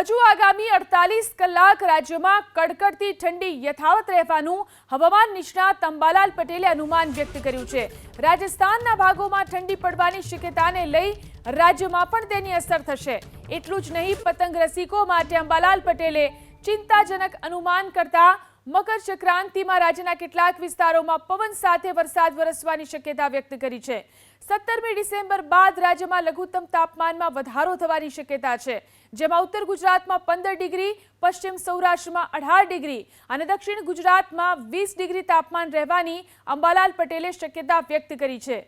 હજુ આગામી 48 કલાક રાજ્યમાં કડકડતી ઠંડી યથાવત રહેવાનું હવામાન નિષ્ણાત અંબાલાલ પટેલે અનુમાન વ્યક્ત કર્યું છે। રાજસ્થાનના ભાગોમાં ઠંડી પડવાની શક્યતાને લઈ રાજ્યમાં પણ તેની અસર થશે। એટલું જ નહીં, પતંગ રસિકો માટે અંબાલાલ પટેલે ચિંતાજનક અનુમાન કરતા મકર સંક્રાંતિમાં રાજ્યના કેટલાક વિસ્તારોમાં પવન સાથે વરસાદ વરસવાની શક્યતા વ્યક્ત કરી છે। 17મી ડિસેમ્બર બાદ રાજ્યમાં લઘુત્તમ તાપમાનમાં વધારો થવાની શક્યતા છે, જેમાં ઉત્તર ગુજરાતમાં 15 ડિગ્રી, પશ્ચિમ સૌરાષ્ટ્રમાં 18 ડિગ્રી અને દક્ષિણ ગુજરાતમાં 20 ડિગ્રી તાપમાન રહેવાની અંબાલાલ પટેલે શક્યતા વ્યક્ત કરી છે।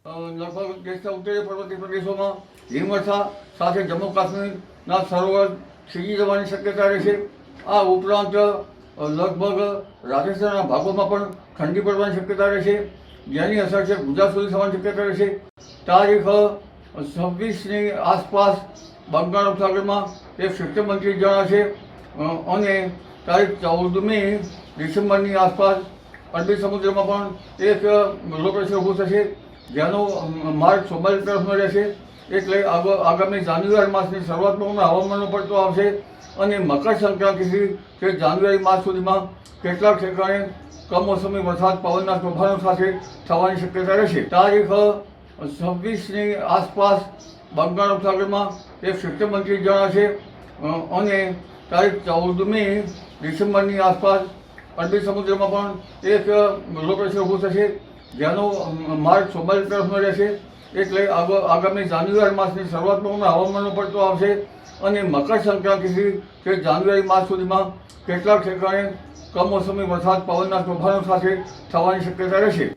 लगभग देशના ઉત્તરીય પર્વતીય પ્રદેશોમાં હિમવર્ષા સાથે જમ્મુ કાશ્મીરના સરોવર ખીલી જવાની શક્યતા રહેશે। આ ઉપરાંત લગભગ રાજસ્થાનના ભાગોમાં પણ ઠંડી પડવાની શક્યતા રહેશે, જેની અસર છે ગુજરાત સુધી થવાની શક્યતા રહેશે। તારીખ 26ની આસપાસ બંગાળ ઉપસાગરમાં એક સિસ્ટમ બનતી જણાશે અને તારીખ 14મી ડિસેમ્બરની આસપાસ અરબી સમુદ્રમાં પણ એક લો પ્રેશર ઊભું થશે, જેનો માર્ગ સોમાલી તરફનો રહેશે। એટલે આગામી જાન્યુઆરી માસની શરૂઆતમાં હવામાનનો પડતો આવશે અને મકર સંક્રાંતિથી તે જાન્યુઆરી માસ સુધીમાં કેટલાક ઠેકાણે કમોસમી વરસાદ પવનના તોફાનો સાથે થવાની શક્યતા રહેશે। તારીખ 26ની આસપાસ બંગાળ ઉપસાગરમાં એક સિસ્ટમ બનતી જણાશે અને તારીખ 14મી ડિસેમ્બરની આસપાસ અરબી સમુદ્રમાં પણ એક લો પ્રેશર ઊભું થશે, જેનો માર્ગ સોમાલી તરફનો રહેશે। એટલે આગામી જાન્યુઆરી માસની શરૂઆતમાં હવામાનનો પડતો આવશે અને મકર સંક્રાંતિથી તે જાન્યુઆરી માસ સુધીમાં કેટલાક ઠેકાણે કમોસમી વરસાદ પવનના તોફાનો સાથે થવાની શક્યતા રહેશે।